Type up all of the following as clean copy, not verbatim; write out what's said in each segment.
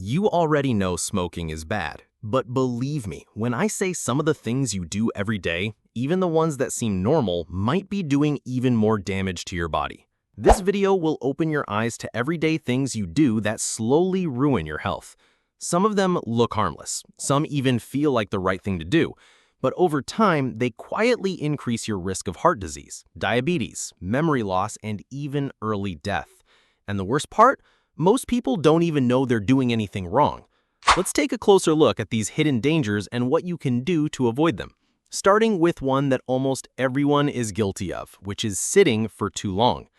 You already know smoking is bad, but believe me, when I say some of the things you do every day, even the ones that seem normal, might be doing even more damage to your body. This video will open your eyes to everyday things you do that slowly ruin your health. Some of them look harmless, some even feel like the right thing to do, but over time, they quietly increase your risk of heart disease, diabetes, memory loss, and even early death. And the worst part? Most people don't even know they're doing anything wrong. Let's take a closer look at these hidden dangers and what you can do to avoid them. Starting with one that almost everyone is guilty of, which is sitting for too long.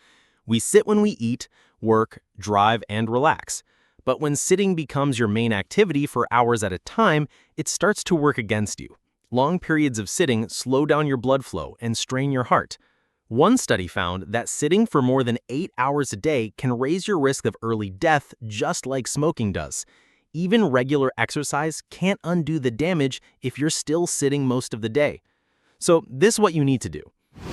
We sit when we eat, work, drive, and relax. But when sitting becomes your main activity for hours at a time, it starts to work against you. Long periods of sitting slow down your blood flow and strain your heart. One study found that sitting for more than 8 hours a day can raise your risk of early death just like smoking does. Even regular exercise can't undo the damage if you're still sitting most of the day. So this is what you need to do.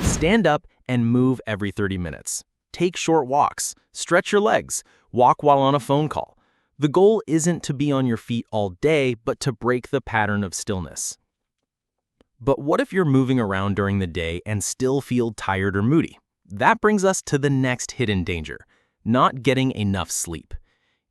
Stand up and move every 30 minutes. Take short walks, stretch your legs, walk while on a phone call. The goal isn't to be on your feet all day, but to break the pattern of stillness. But what if you're moving around during the day and still feel tired or moody? That brings us to the next hidden danger, not getting enough sleep.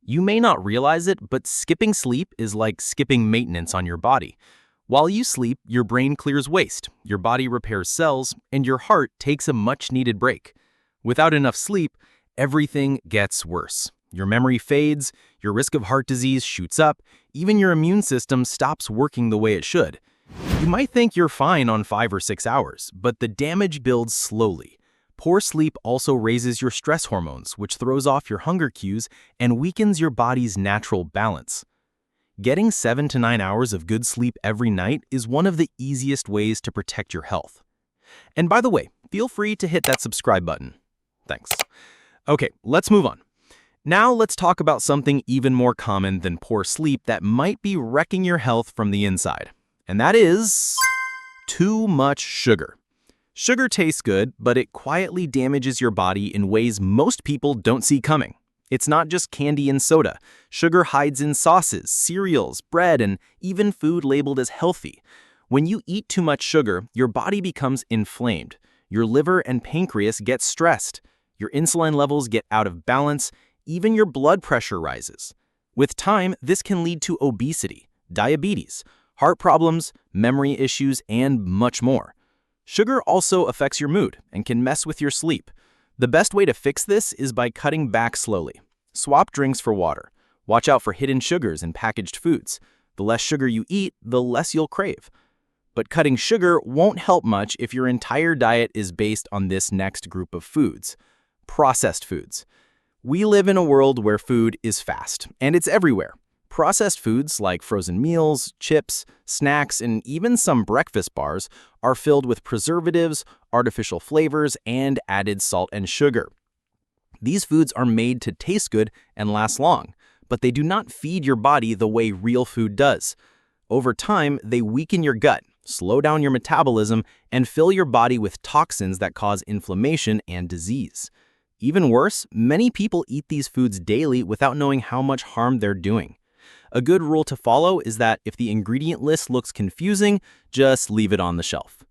You may not realize it, but skipping sleep is like skipping maintenance on your body. While you sleep, your brain clears waste, your body repairs cells, and your heart takes a much-needed break. Without enough sleep, everything gets worse. Your memory fades, your risk of heart disease shoots up, even your immune system stops working the way it should. You might think you're fine on 5 or 6 hours, but the damage builds slowly. Poor sleep also raises your stress hormones, which throws off your hunger cues and weakens your body's natural balance. Getting 7 to 9 hours of good sleep every night is one of the easiest ways to protect your health. And by the way, feel free to hit that subscribe button. Thanks. Okay, let's move on. Now let's talk about something even more common than poor sleep that might be wrecking your health from the inside. And that is too much sugar. Sugar tastes good, but it quietly damages your body in ways most people don't see coming. It's not just candy and soda. Sugar hides in sauces, cereals, bread, and even food labeled as healthy. When you eat too much sugar, your body becomes inflamed. Your liver and pancreas get stressed. Your insulin levels get out of balance. Even your blood pressure rises. With time, this can lead to obesity, diabetes, heart problems, memory issues, and much more. Sugar also affects your mood and can mess with your sleep. The best way to fix this is by cutting back slowly. Swap drinks for water. Watch out for hidden sugars in packaged foods. The less sugar you eat, the less you'll crave. But cutting sugar won't help much if your entire diet is based on this next group of foods: processed foods. We live in a world where food is fast, and it's everywhere. Processed foods like frozen meals, chips, snacks, and even some breakfast bars are filled with preservatives, artificial flavors, and added salt and sugar. These foods are made to taste good and last long, but they do not feed your body the way real food does. Over time, they weaken your gut, slow down your metabolism, and fill your body with toxins that cause inflammation and disease. Even worse, many people eat these foods daily without knowing how much harm they're doing. A good rule to follow is that if the ingredient list looks confusing, just leave it on the shelf.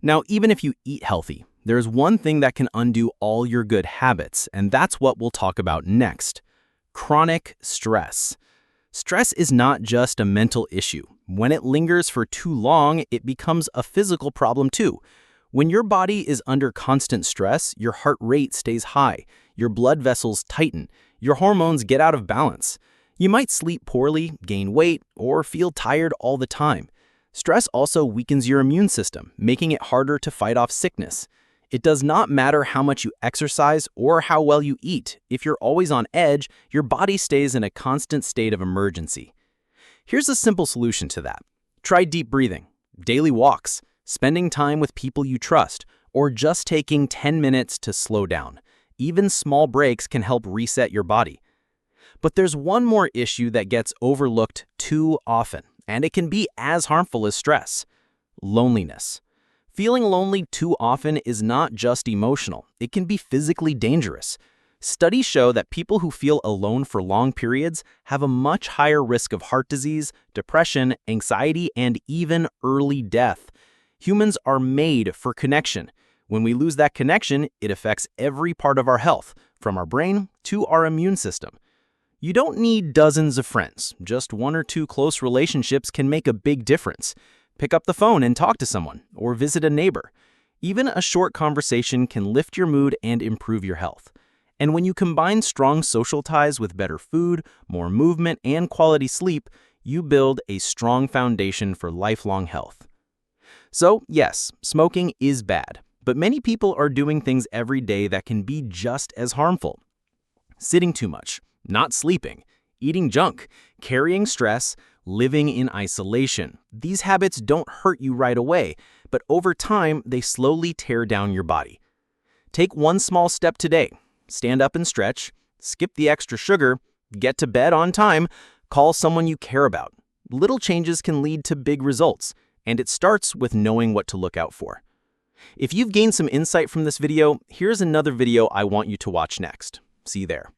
Now, even if you eat healthy, there's one thing that can undo all your good habits, and that's what we'll talk about next: chronic stress. Stress is not just a mental issue. When it lingers for too long, it becomes a physical problem too. When your body is under constant stress, your heart rate stays high, your blood vessels tighten, your hormones get out of balance. You might sleep poorly, gain weight, or feel tired all the time. Stress also weakens your immune system, making it harder to fight off sickness. It does not matter how much you exercise or how well you eat. If you're always on edge, your body stays in a constant state of emergency. Here's a simple solution to that. Try deep breathing, daily walks, spending time with people you trust, or just taking 10 minutes to slow down. Even small breaks can help reset your body. But there's one more issue that gets overlooked too often, and it can be as harmful as stress: loneliness. Feeling lonely too often is not just emotional, it can be physically dangerous. Studies show that people who feel alone for long periods have a much higher risk of heart disease, depression, anxiety, and even early death. Humans are made for connection. When we lose that connection, it affects every part of our health, from our brain to our immune system. You don't need dozens of friends. Just one or two close relationships can make a big difference. Pick up the phone and talk to someone, or visit a neighbor. Even a short conversation can lift your mood and improve your health. And when you combine strong social ties with better food, more movement, and quality sleep, you build a strong foundation for lifelong health. So, yes, smoking is bad, but many people are doing things every day that can be just as harmful. Sitting too much, not sleeping, eating junk, carrying stress, living in isolation. These habits don't hurt you right away, but over time, they slowly tear down your body. Take one small step today. Stand up and stretch, skip the extra sugar, get to bed on time, call someone you care about. Little changes can lead to big results, and it starts with knowing what to look out for. If you've gained some insight from this video, here's another video I want you to watch next. See you there.